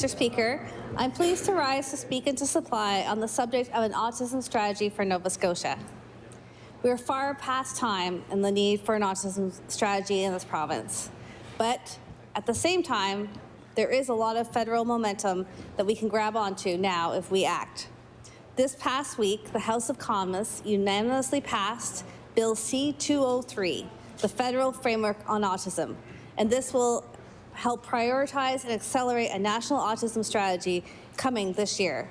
Mr. Speaker, I'm pleased to rise to speak and to supply on the subject of an autism strategy for Nova Scotia. We are far past time in the need for an autism strategy in this province, but at the same time, there is a lot of federal momentum that we can grab onto now if we act. This past week, the House of Commons unanimously passed Bill C-203, the Federal Framework on Autism, and this will help prioritize and accelerate a national autism strategy coming this year.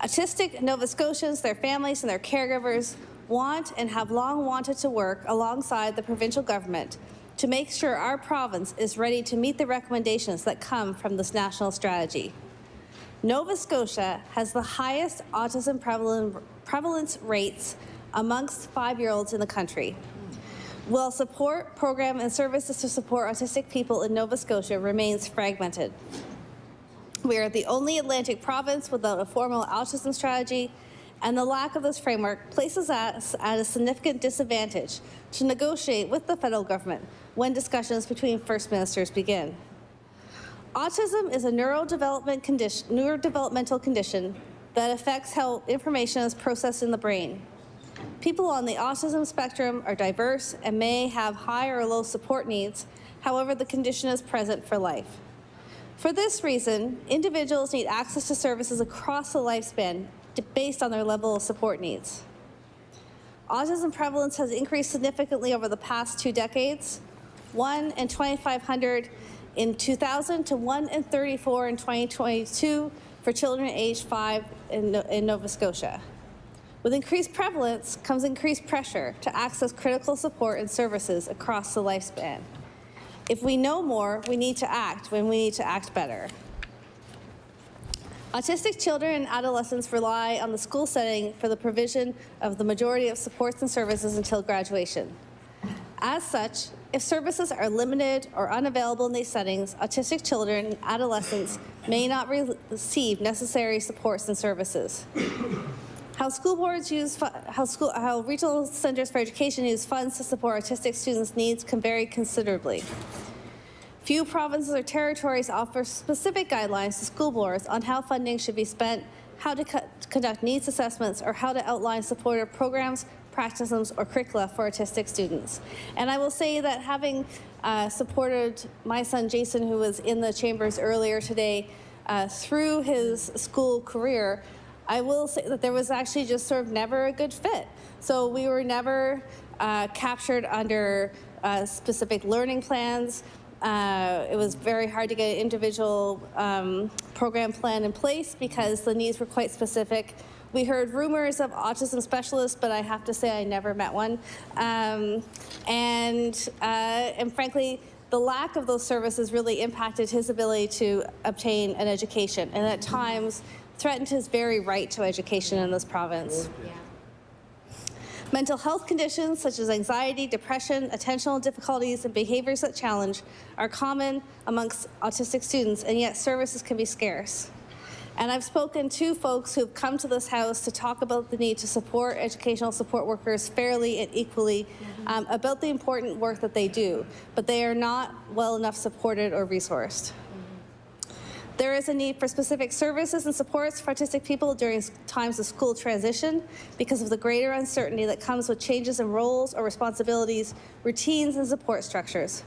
Autistic Nova Scotians, their families, and their caregivers want and have long wanted to work alongside the provincial government to make sure our province is ready to meet the recommendations that come from this national strategy. Nova Scotia has the highest autism prevalence rates amongst 5-year-olds in the country. While support, program, and services to support autistic people in Nova Scotia remains fragmented. We are the only Atlantic province without a formal autism strategy, and the lack of this framework places us at a significant disadvantage to negotiate with the federal government when discussions between First Ministers begin. Autism is a neurodevelopmental condition that affects how information is processed in the brain. People on the autism spectrum are diverse and may have high or low support needs. However, the condition is present for life. For this reason, individuals need access to services across the lifespan based on their level of support needs. Autism prevalence has increased significantly over the past 2 decades, 1 in 2,500 in 2000 to 1 in 34 in 2022 for children aged 5 in Nova Scotia. With increased prevalence comes increased pressure to access critical support and services across the lifespan. If we know more, we need to act when we need to act better. Autistic children and adolescents rely on the school setting for the provision of the majority of supports and services until graduation. As such, if services are limited or unavailable in these settings, autistic children and adolescents may not receive necessary supports and services. How school boards use, how regional centers for education use funds to support autistic students' needs can vary considerably. Few provinces or territories offer specific guidelines to school boards on how funding should be spent, how to conduct needs assessments, or how to outline supportive programs, practices, or curricula for autistic students. And I will say that having supported my son Jason, who was in the chambers earlier today, through his school career, I will say that there was actually just sort of never a good fit. So we were never captured under specific learning plans. It was very hard to get an individual program plan in place because the needs were quite specific. We heard rumors of autism specialists, but I have to say I never met one. And frankly, the lack of those services really impacted his ability to obtain an education, and at times threatened his very right to education in this province. Yeah. Mental health conditions such as anxiety, depression, attentional difficulties, and behaviors that challenge are common amongst autistic students, and yet services can be scarce. And I've spoken to folks who've come to this House to talk about the need to support educational support workers fairly and equally, about the important work that they do, but they are not well enough supported or resourced. There is a need for specific services and supports for autistic people during times of school transition because of the greater uncertainty that comes with changes in roles or responsibilities, routines, and support structures.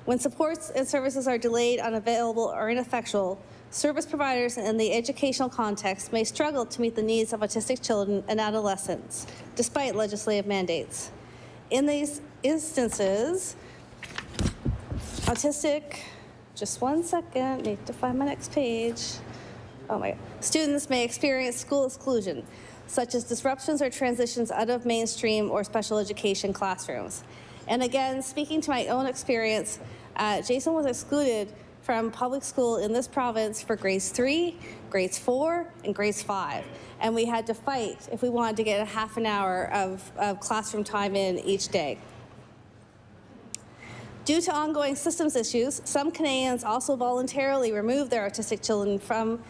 When supports and services are delayed, unavailable, or ineffectual, service providers in the educational context may struggle to meet the needs of autistic children and adolescents, despite legislative mandates. In these instances, just one second, need to find my next page. Oh my God. Students may experience school exclusion, such as disruptions or transitions out of mainstream or special education classrooms. And again, speaking to my own experience, Jason was excluded from public school in this province for grades 3, grades 4, and grades 5. And we had to fight if we wanted to get a half an hour of classroom time in each day. Due to ongoing systems issues, some Canadians also voluntarily remove their autistic children from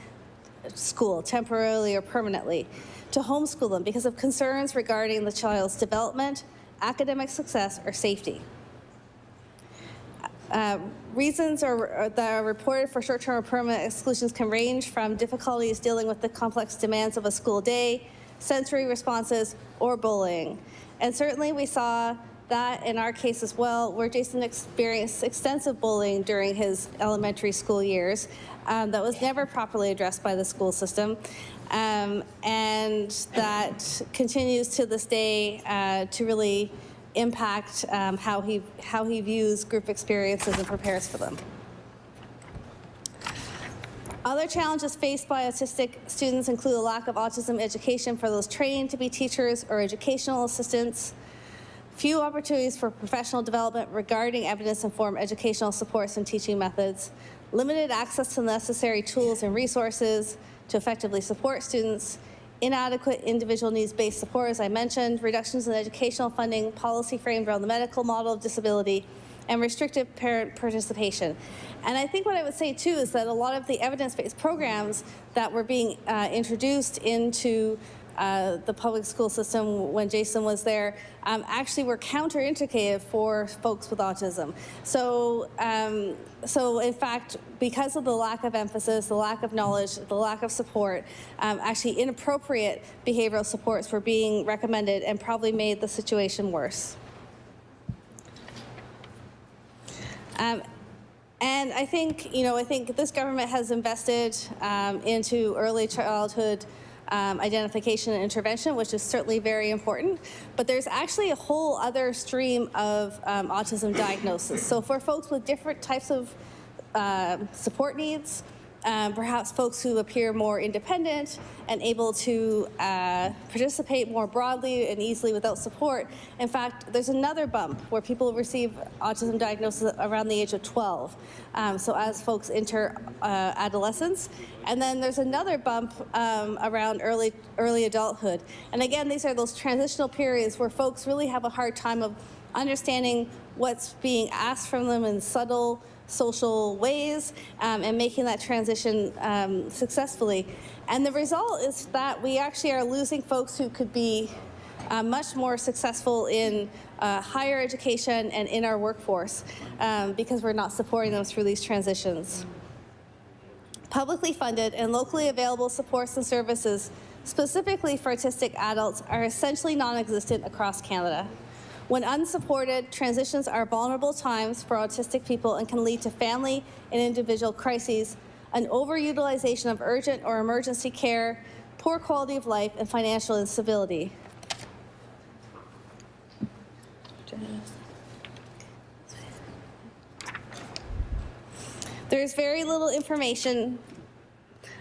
school temporarily or permanently to homeschool them because of concerns regarding the child's development, academic success, or safety. Reasons that are reported for short-term or permanent exclusions can range from difficulties dealing with the complex demands of a school day, sensory responses, or bullying. And certainly we saw that in our case as well, where Jason experienced extensive bullying during his elementary school years that was never properly addressed by the school system. And that continues to this day to really impact how he views group experiences and prepares for them. Other challenges faced by autistic students include a lack of autism education for those trained to be teachers or educational assistants, few opportunities for professional development regarding evidence-informed educational supports and teaching methods, limited access to necessary tools and resources to effectively support students, inadequate individual needs-based support, as I mentioned, reductions in educational funding, policy framed around the medical model of disability, and restrictive parent participation. And I think what I would say too is that a lot of the evidence-based programs that were being introduced into the public school system when Jason was there actually were counterindicative for folks with autism. So, so in fact, because of the lack of emphasis, the lack of knowledge, the lack of support, actually inappropriate behavioral supports were being recommended and probably made the situation worse. And I think, I think this government has invested into early childhood identification and intervention, which is certainly very important. But there's actually a whole other stream of autism diagnosis. So for folks with different types of support needs, perhaps folks who appear more independent and able to participate more broadly and easily without support. In fact, there's another bump where people receive autism diagnosis around the age of 12. So as folks enter adolescence. And then there's another bump around early adulthood. And again, these are those transitional periods where folks really have a hard time of understanding what's being asked from them in subtle social ways and making that transition successfully. And the result is that we actually are losing folks who could be much more successful in higher education and in our workforce because we're not supporting them through these transitions. Publicly funded and locally available supports and services specifically for autistic adults are essentially non-existent across Canada. When unsupported, transitions are vulnerable times for autistic people and can lead to family and individual crises, an overutilization of urgent or emergency care, poor quality of life, and financial instability. There is very little information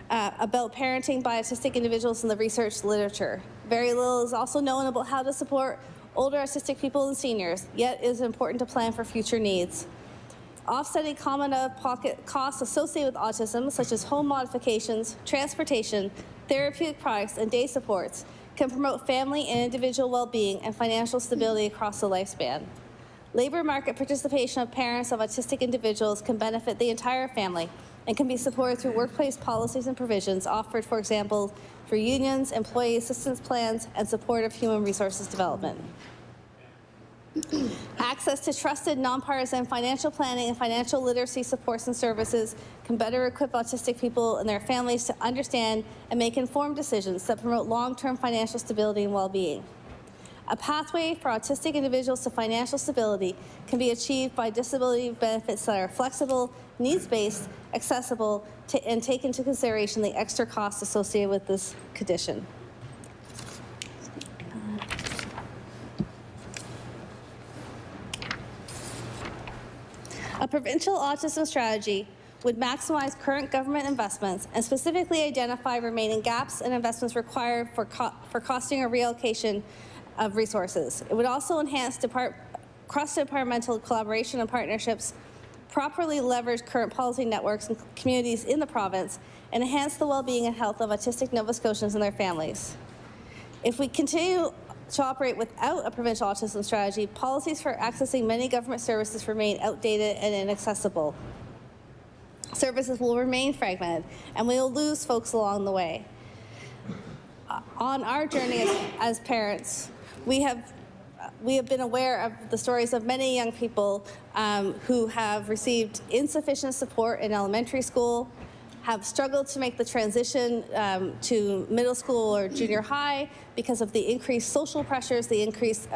about parenting by autistic individuals in the research literature. Very little is also known about how to support older autistic people and seniors, yet it is important to plan for future needs. Offsetting common out-of-pocket costs associated with autism, such as home modifications, transportation, therapeutic products, and day supports, can promote family and individual well-being and financial stability across the lifespan. Labor market participation of parents of autistic individuals can benefit the entire family and can be supported through workplace policies and provisions offered, for example, through unions, employee assistance plans, and supportive human resources development. Access to trusted, nonpartisan financial planning and financial literacy supports and services can better equip autistic people and their families to understand and make informed decisions that promote long-term financial stability and well-being. A pathway for autistic individuals to financial stability can be achieved by disability benefits that are flexible, needs-based, accessible, and take into consideration the extra costs associated with this condition. A provincial autism strategy would maximize current government investments and specifically identify remaining gaps and investments required for costing or reallocation of resources. It would also enhance cross-departmental collaboration and partnerships, properly leverage current policy networks and communities in the province, and enhance the well-being and health of autistic Nova Scotians and their families. If we continue to operate without a provincial autism strategy, policies for accessing many government services remain outdated and inaccessible. Services will remain fragmented, and we will lose folks along the way. On our journey as parents, we have we have been aware of the stories of many young people who have received insufficient support in elementary school, have struggled to make the transition to middle school or junior high because of the increased social pressures, the increased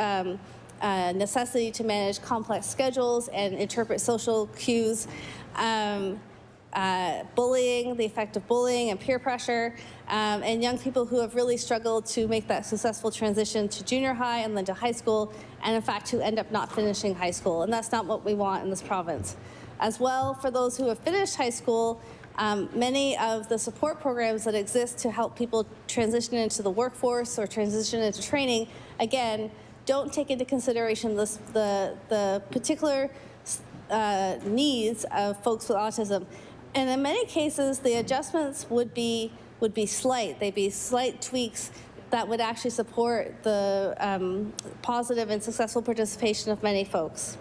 necessity to manage complex schedules and interpret social cues, bullying, the effect of bullying and peer pressure, and young people who have really struggled to make that successful transition to junior high and then to high school, and in fact who end up not finishing high school, and that's not what we want in this province. As well, for those who have finished high school, many of the support programs that exist to help people transition into the workforce or transition into training, again, don't take into consideration the particular needs of folks with autism. And in many cases, the adjustments would be slight. They'd be slight tweaks that would actually support the positive and successful participation of many folks.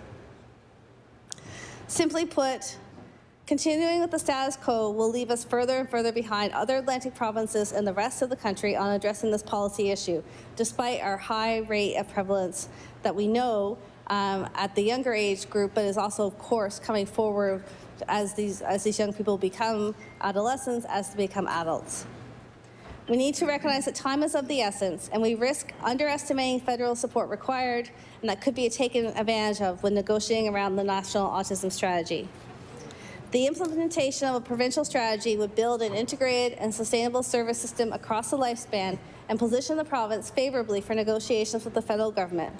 Simply put, continuing with the status quo will leave us further and further behind other Atlantic provinces and the rest of the country on addressing this policy issue, despite our high rate of prevalence that we know at the younger age group, but is also, of course, coming forward as these young people become adolescents, as they become adults. We need to recognize that time is of the essence, and we risk underestimating federal support required, and that could be taken advantage of when negotiating around the National Autism Strategy. The implementation of a provincial strategy would build an integrated and sustainable service system across the lifespan and position the province favorably for negotiations with the federal government.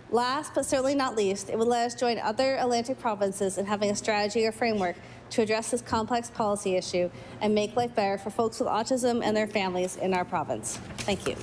Last, but certainly not least, it would let us join other Atlantic provinces in having a strategy or framework to address this complex policy issue and make life better for folks with autism and their families in our province. Thank you.